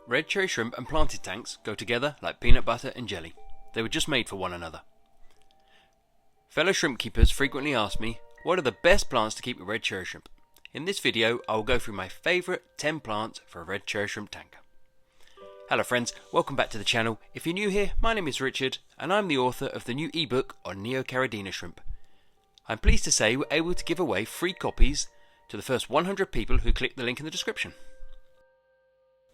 Red cherry shrimp and planted tanks go together like peanut butter and jelly. They were just made for one another. Fellow shrimp keepers frequently ask me, what are the best plants to keep with red cherry shrimp? In this video, I will go through my favourite 10 plants for a red cherry shrimp tank. Hello friends, welcome back to the channel. If you're new here, my name is Richard, and I'm the author of the new ebook on Neocaridina shrimp. I'm pleased to say we're able to give away free copies to the first 100 people who click the link in the description.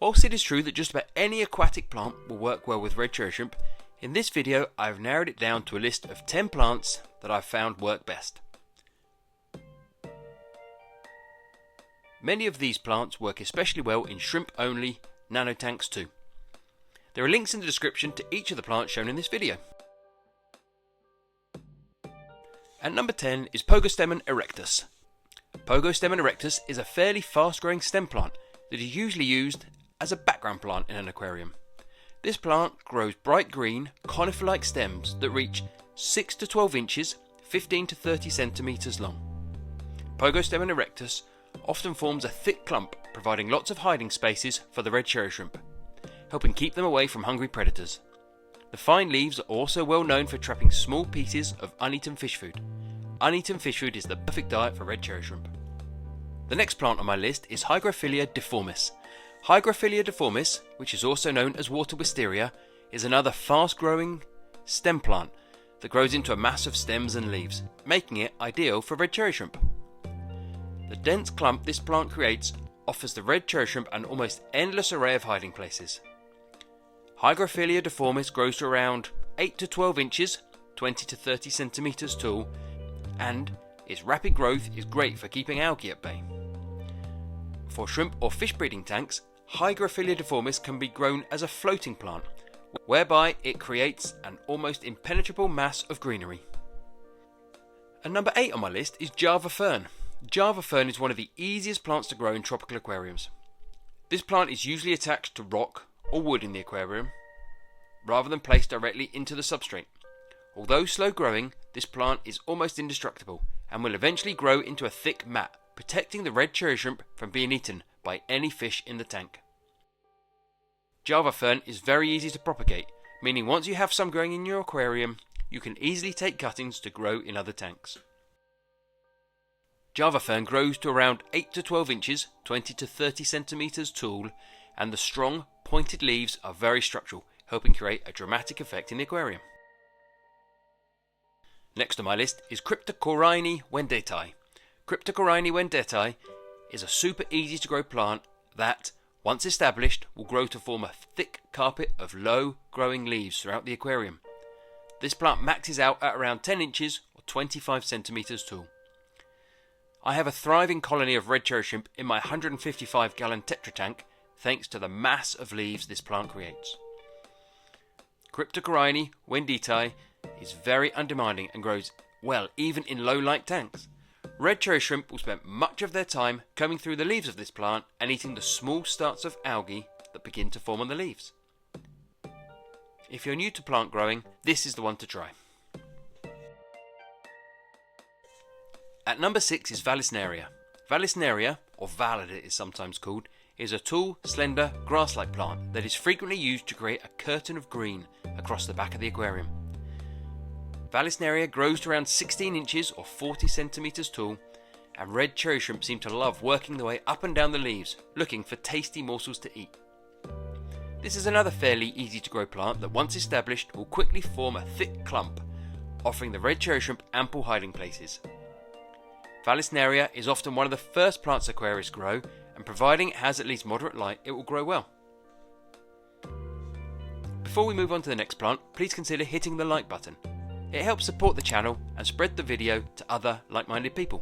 Whilst it is true that just about any aquatic plant will work well with red cherry shrimp, in this video I've narrowed it down to a list of 10 plants that I've found work best. Many of these plants work especially well in shrimp only nano tanks too. There are links in the description to each of the plants shown in this video. At number 10 is Pogo erectus. Pogo erectus is a fairly fast growing stem plant that is usually used as a background plant in an aquarium. This plant grows bright green, conifer-like stems that reach 6 to 12 inches, 15 to 30 centimeters long. Pogo erectus often forms a thick clump, providing lots of hiding spaces for the red cherry shrimp, helping keep them away from hungry predators. The fine leaves are also well known for trapping small pieces of uneaten fish food. Uneaten fish food is the perfect diet for red cherry shrimp. The next plant on my list is Hydraphylla Deformis. Hydraphylla Deformis, which is also known as water wisteria, is another fast-growing stem plant that grows into a mass of stems and leaves, making it ideal for red cherry shrimp. The dense clump this plant creates offers the red cherry shrimp an almost endless array of hiding places. Hydraphylla Deformis grows to around 8 to 12 inches, 20 to 30 centimeters tall, and its rapid growth is great for keeping algae at bay. For shrimp or fish breeding tanks, Hydraphylla Deformis can be grown as a floating plant, whereby it creates an almost impenetrable mass of greenery. And number 8 on my list is Java Fern. Java Fern is one of the easiest plants to grow in tropical aquariums. This plant is usually attached to rock or wood in the aquarium, rather than placed directly into the substrate. Although slow growing, this plant is almost indestructible and will eventually grow into a thick mat, protecting the red cherry shrimp from being eaten by any fish in the tank. Java Fern is very easy to propagate, meaning once you have some growing in your aquarium, you can easily take cuttings to grow in other tanks. Java Fern grows to around 8 to 12 inches, 20 to 30 centimeters tall, and the strong, pointed leaves are very structural, helping create a dramatic effect in the aquarium. Next on my list is Cryptocoryne wendetii. Cryptocoryne wendetii is a super easy to grow plant that, once established, will grow to form a thick carpet of low growing leaves throughout the aquarium. This plant maxes out at around 10 inches or 25 centimeters tall. I have a thriving colony of red cherry shrimp in my 155 gallon Tetra tank thanks to the mass of leaves this plant creates. Cryptocoryne wendetii is very undemanding and grows well even in low light tanks. Red cherry shrimp will spend much of their time combing through the leaves of this plant and eating the small starts of algae that begin to form on the leaves. If you're new to plant growing, this is the one to try. At number 6 is Vallisneria. Vallisneria, or val as it is sometimes called, is a tall, slender, grass-like plant that is frequently used to create a curtain of green across the back of the aquarium. Vallisneria grows to around 16 inches or 40 centimeters tall, and red cherry shrimp seem to love working their way up and down the leaves, looking for tasty morsels to eat. This is another fairly easy to grow plant that once established will quickly form a thick clump, offering the red cherry shrimp ample hiding places. Vallisneria is often one of the first plants aquarists grow, and providing it has at least moderate light, it will grow well. Before we move on to the next plant, please consider hitting the like button. It helps support the channel and spread the video to other like-minded people.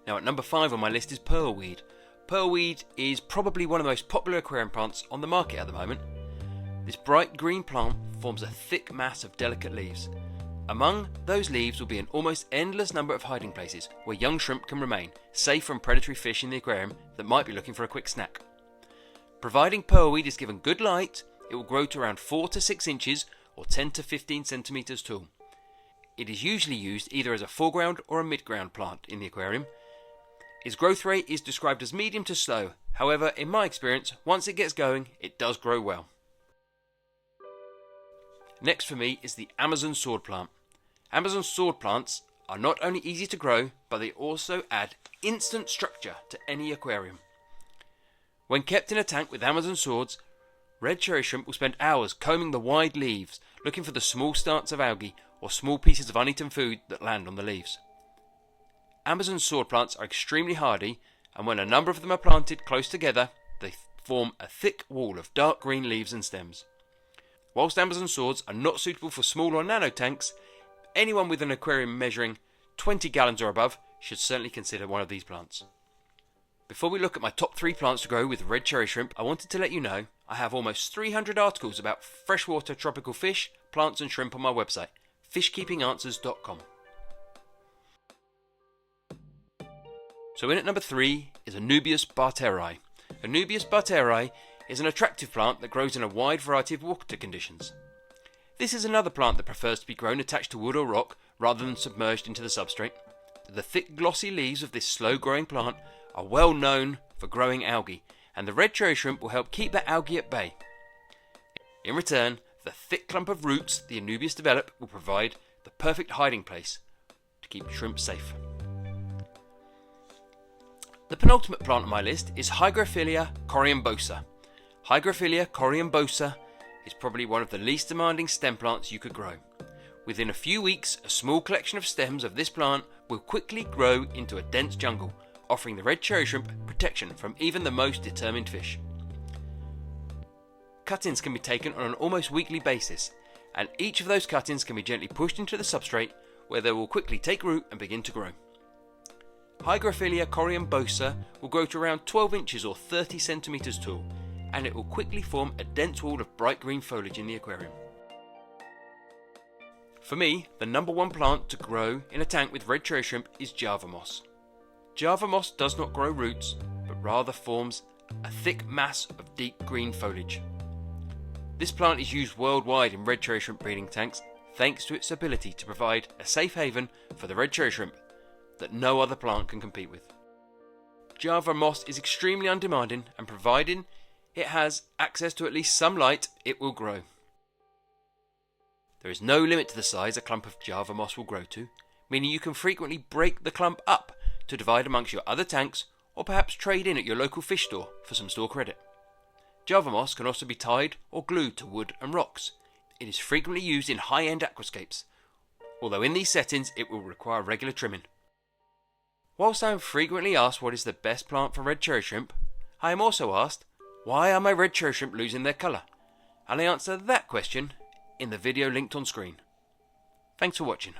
Now at number 5 on my list is Pearlweed. Pearlweed is probably one of the most popular aquarium plants on the market at the moment. This bright green plant forms a thick mass of delicate leaves. Among those leaves will be an almost endless number of hiding places where young shrimp can remain, safe from predatory fish in the aquarium that might be looking for a quick snack. Providing Pearlweed is given good light, it will grow to around 4 to 6 inches or 10 to 15 centimeters tall. It is usually used either as a foreground or a midground plant in the aquarium, Its growth rate is described as medium to slow, however in my experience once it gets going it does grow well. Next for me is the Amazon sword plant. Amazon sword plants are not only easy to grow, but they also add instant structure to any aquarium. When kept in a tank with Amazon swords, red cherry shrimp will spend hours combing the wide leaves, looking for the small starts of algae or small pieces of uneaten food that land on the leaves. Amazon sword plants are extremely hardy, and when a number of them are planted close together, they form a thick wall of dark green leaves and stems. Whilst Amazon swords are not suitable for small or nano tanks, anyone with an aquarium measuring 20 gallons or above should certainly consider one of these plants. Before we look at my top 3 plants to grow with red cherry shrimp, I wanted to let you know I have almost 300 articles about freshwater tropical fish, plants and shrimp on my website, fishkeepinganswers.com. So in at number 3 is Anubius Buttery. Anubius Buttery is an attractive plant that grows in a wide variety of water conditions. This is another plant that prefers to be grown attached to wood or rock rather than submerged into the substrate. The thick glossy leaves of this slow growing plant are well known for growing algae, and the red cherry shrimp will help keep that algae at bay. In return, the thick clump of roots the Anubius develop will provide the perfect hiding place to keep shrimp safe. The penultimate plant on my list is Hydraphylla coriambosa. Hydraphylla coriambosa is probably one of the least demanding stem plants you could grow. Within a few weeks, a small collection of stems of this plant will quickly grow into a dense jungle, offering the red cherry shrimp protection from even the most determined fish. Cuttings can be taken on an almost weekly basis, and each of those cuttings can be gently pushed into the substrate where they will quickly take root and begin to grow. Hydraphylla coriambosa will grow to around 12 inches or 30 centimeters tall, and it will quickly form a dense wall of bright green foliage in the aquarium. For me, the number 1 plant to grow in a tank with red cherry shrimp is Java moss. Java moss does not grow roots, but rather forms a thick mass of deep green foliage. This plant is used worldwide in red cherry shrimp breeding tanks thanks to its ability to provide a safe haven for the red cherry shrimp that no other plant can compete with. Java moss is extremely undemanding, and providing it has access to at least some light, it will grow. There is no limit to the size a clump of Java moss will grow to, meaning you can frequently break the clump up to divide amongst your other tanks, or perhaps trade in at your local fish store for some store credit. Java moss can also be tied or glued to wood and rocks. It is frequently used in high-end aquascapes, although in these settings it will require regular trimming. Whilst I am frequently asked what is the best plant for red cherry shrimp, I am also asked, why are my red cherry shrimp losing their colour? And I answer that question in the video linked on screen. Thanks for watching.